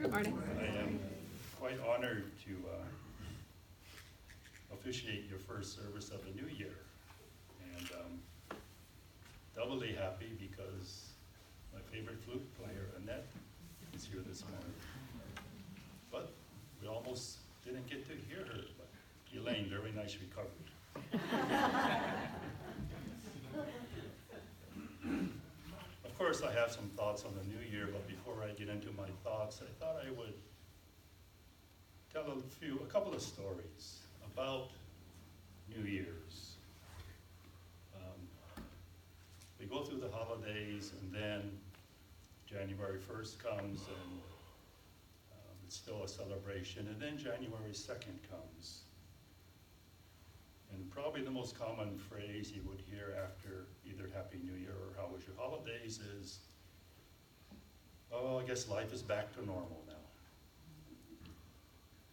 Good morning. I am quite honored to officiate your first service of the new year. And doubly happy because my favorite flute player, Annette, is here this morning. But we almost didn't get to hear her, but Elaine, very nice recovery. Of course, I have some thoughts on the new year, but before I get into my thoughts, I thought I would tell a couple of stories about New Year's. We go through the holidays, and then January 1st comes, and it's still a celebration, and then January 2nd comes. And probably the most common phrase you would hear after either Happy New Year or how was your holidays is, oh, I guess life is back to normal now.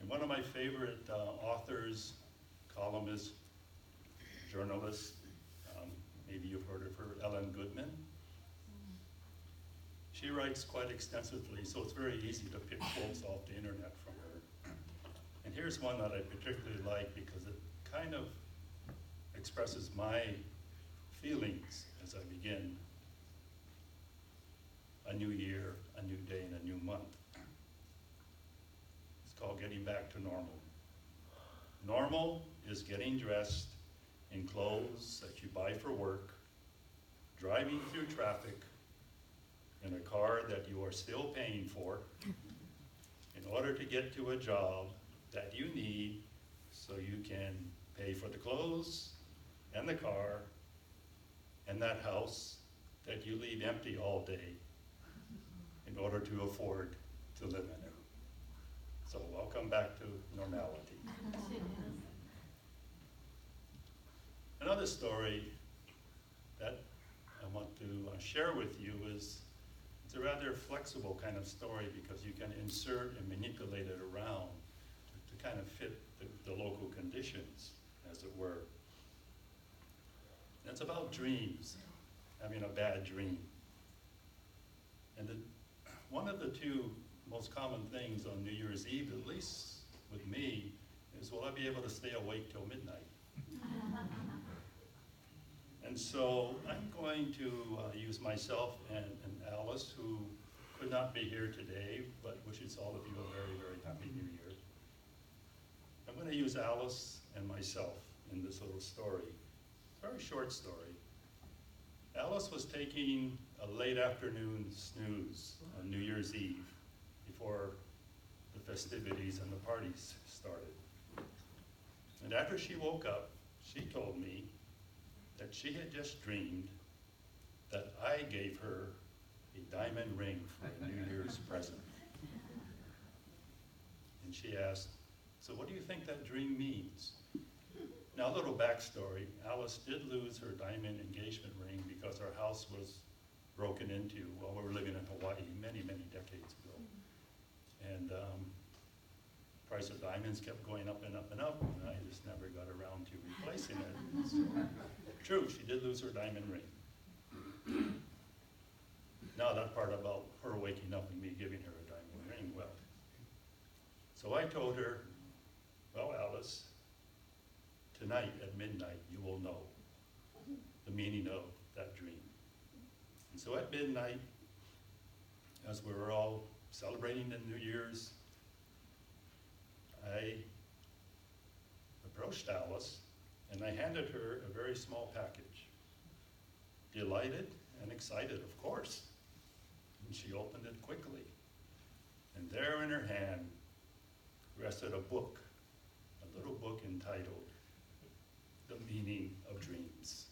And one of my favorite authors, columnists, journalists, maybe you've heard of her, Ellen Goodman. She writes quite extensively, so it's very easy to pick quotes off the internet from her. And here's one that I particularly like because it kind of expresses my feelings as I begin a new year, a new day, and a new month. It's called Getting Back to Normal. Normal is getting dressed in clothes that you buy for work, driving through traffic in a car that you are still paying for in order to get to a job that you need so you can pay for the clothes and the car and that house that you leave empty all day in order to afford to live in it. So welcome back to normality. Another story that I want to share with you is it's a rather flexible kind of story because you can insert and manipulate it around to kind of fit the local conditions, as it were. And it's about dreams, having a bad dream. And one of the two most common things on New Year's Eve, at least with me, is will I be able to stay awake till midnight? And so I'm going to use myself and Alice, who could not be here today, but wishes all of you a very, very happy New Year. I'm going to use Alice and myself in this little story, very short story. Alice was taking a late afternoon snooze on New Year's Eve before the festivities and the parties started. And after she woke up, she told me that she had just dreamed that I gave her a diamond ring for a New Year's present. And she asked, so what do you think that dream means? Now, a little backstory. Alice did lose her diamond engagement ring because our house was broken into while we were living in Hawaii many, many decades ago. And price of diamonds kept going up and up and up, and I just never got around to replacing it. So, true, she did lose her diamond ring. Now that part about her waking up and me giving her a diamond ring, well. So I told her, well, Alice, tonight at midnight you will know the meaning of that dream. And so at midnight, as we were all celebrating the New Year's, I approached Alice and I handed her a very small package. Delighted and excited, of course. And she opened it quickly. And there in her hand rested a book, a little book entitled The Meaning of Dreams.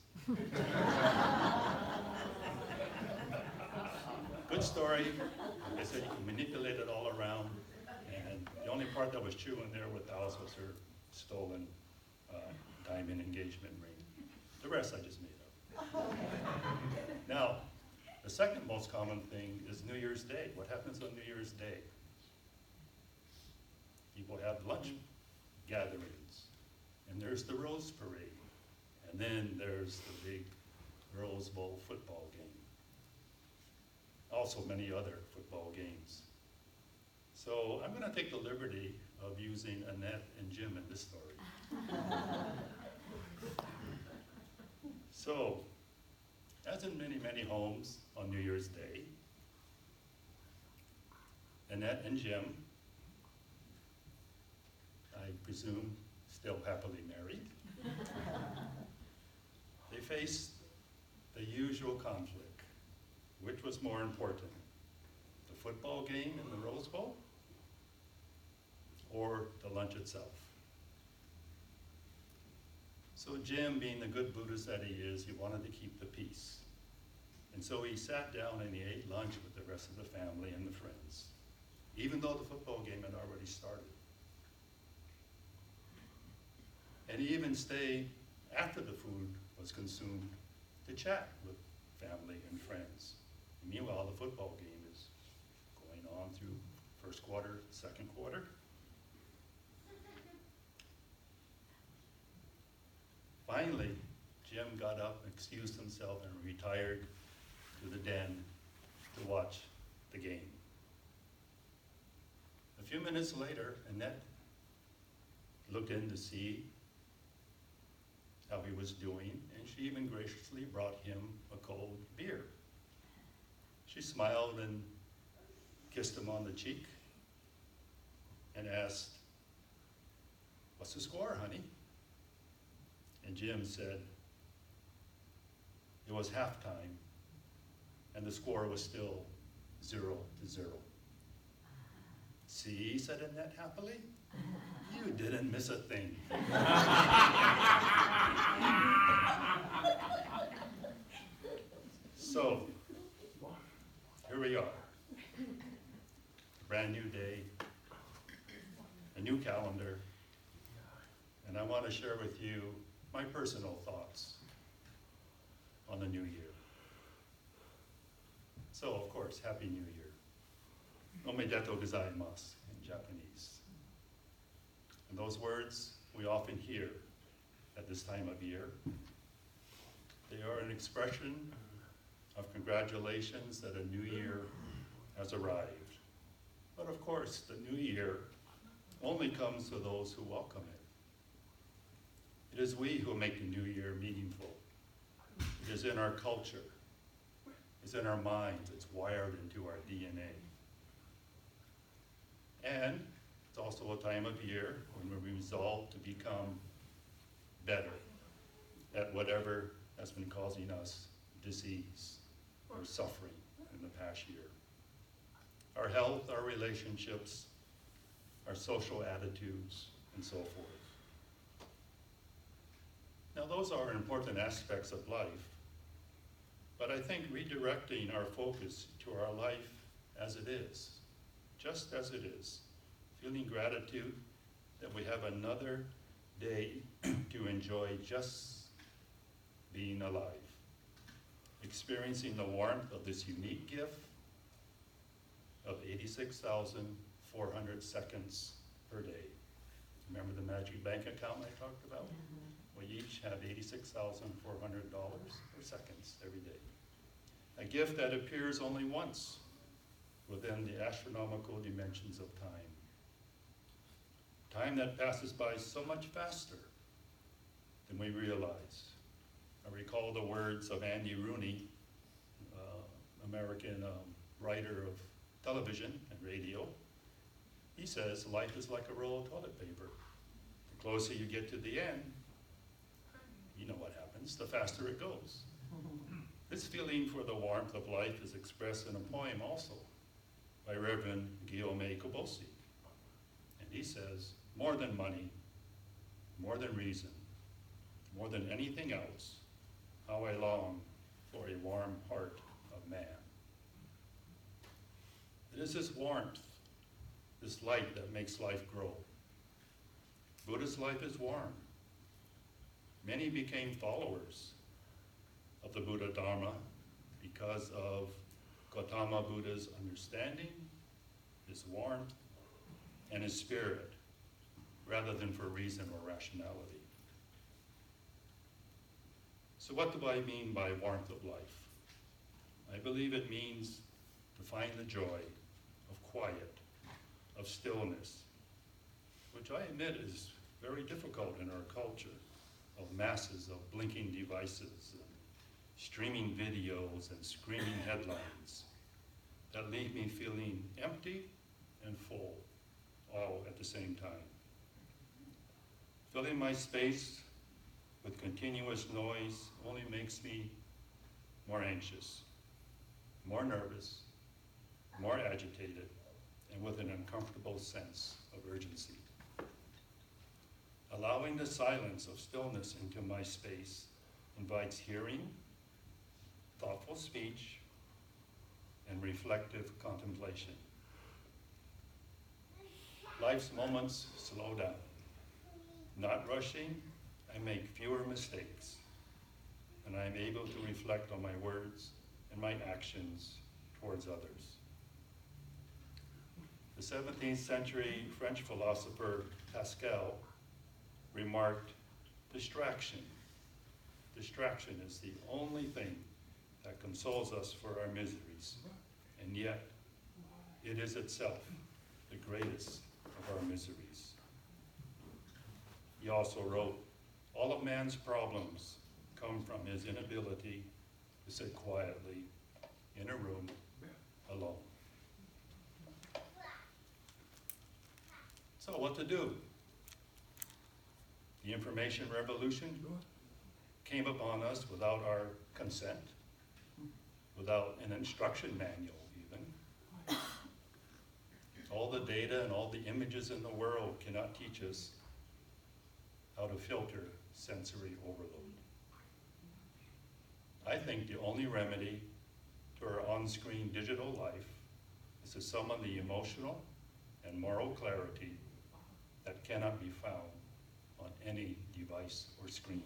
Good story. Like I said, you can manipulate it all around. And the only part that was true in there with Alice was her stolen diamond engagement ring. The rest I just made up. Now, the second most common thing is New Year's Day. What happens on New Year's Day? People have lunch gatherings, and there's the Rose Parade, and then there's the big Rose Bowl football game. Also many other football games. So So I'm going to take the liberty of using Annette and Jim in this story. So, as in many, many homes on New Year's Day, Annette and Jim, I presume still happily married, they faced the usual conflict. Which was more important, the football game in the Rose Bowl or the lunch itself? So Jim, being the good Buddhist that he is, he wanted to keep the peace. And so he sat down and he ate lunch with the rest of the family and the friends, even though the football game had already started. And he even stayed after the food was consumed to chat with family and friends. And meanwhile, the football game is going on through first quarter, second quarter. Finally, Jim got up, excused himself, and retired to the den to watch the game. A few minutes later, Annette looked in to see how he was doing, and she even graciously brought him a cold beer. She smiled and kissed him on the cheek and asked, "What's the score, honey?" And Jim said, it was halftime, and the score was still 0-0. "See," said Annette happily, "you didn't miss a thing." So, here we are. A brand new day, a new calendar, and I want to share with you my personal thoughts on the new year. So, of course, Happy New Year. Omedetou gozaimasu in Japanese. And those words we often hear at this time of year. They are an expression of congratulations that a new year has arrived. But of course, the new year only comes to those who welcome it. It is we who make the new year meaningful. It is in our culture. It's in our minds. It's wired into our DNA. And it's also a time of year when we resolve to become better at whatever has been causing us disease or suffering in the past year. Our health, our relationships, our social attitudes, and so forth. Now, those are important aspects of life, but I think redirecting our focus to our life as it is, just as it is, feeling gratitude that we have another day to enjoy just being alive, experiencing the warmth of this unique gift of 86,400 seconds per day. Remember the magic bank account I talked about? We each have $86,400 for seconds every day. A gift that appears only once within the astronomical dimensions of time. Time that passes by so much faster than we realize. I recall the words of Andy Rooney, American writer of television and radio. He says, life is like a roll of toilet paper. The closer you get to the end, you know what happens, the faster it goes. This feeling for the warmth of life is expressed in a poem also by Reverend Guillaume Kobosi. And he says, more than money, more than reason, more than anything else, how I long for a warm heart of man. It is this warmth, this light that makes life grow. Buddha's life is warm. Many became followers of the Buddha Dharma because of Gautama Buddha's understanding, his warmth, and his spirit, rather than for reason or rationality. So what do I mean by warmth of life? I believe it means to find the joy of quiet, of stillness, which I admit is very difficult in our culture of masses of blinking devices, and streaming videos, and screaming headlines that leave me feeling empty and full, all at the same time. Filling my space with continuous noise only makes me more anxious, more nervous, more agitated, and with an uncomfortable sense of urgency. Allowing the silence of stillness into my space invites hearing, thoughtful speech, and reflective contemplation. Life's moments slow down. Not rushing, I make fewer mistakes, and I am able to reflect on my words and my actions towards others. The 17th century French philosopher Pascal remarked, "Distraction. Distraction is the only thing that consoles us for our miseries, and yet it is itself the greatest of our miseries." He also wrote, "All of man's problems come from his inability to sit quietly in a room alone." So what to do? The information revolution came upon us without our consent, without an instruction manual even. All the data and all the images in the world cannot teach us how to filter sensory overload. I think the only remedy to our on-screen digital life is to summon the emotional and moral clarity that cannot be found on any device or screen.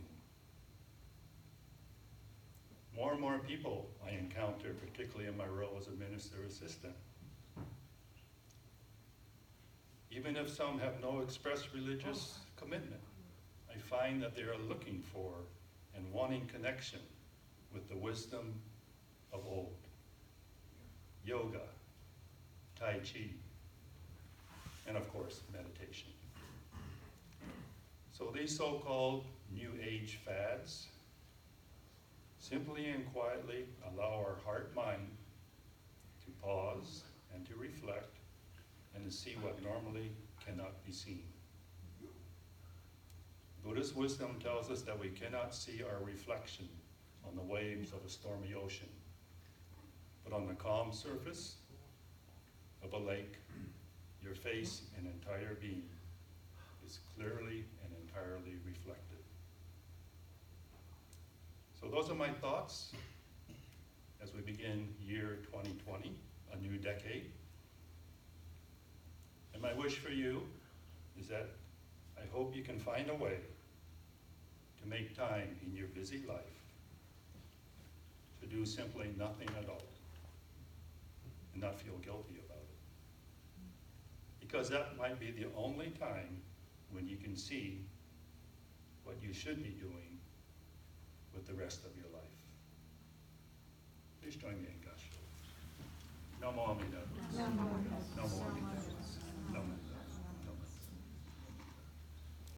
More and more people I encounter, particularly in my role as a minister assistant, even if some have no express religious commitment, I find that they are looking for and wanting connection with the wisdom of old. Yoga, Tai Chi, and of course, meditation. So these so-called New Age fads simply and quietly allow our heart-mind to pause and to reflect and to see what normally cannot be seen. Buddhist wisdom tells us that we cannot see our reflection on the waves of a stormy ocean, but on the calm surface of a lake, your face and entire being is clearly and entirely reflected. So those are my thoughts as we begin year 2020, a new decade. And my wish for you is that I hope you can find a way to make time in your busy life to do simply nothing at all and not feel guilty about it. Because that might be the only time when you can see what you should be doing with the rest of your life. Please join me in Gassho. Namo Amida. Namo Amida.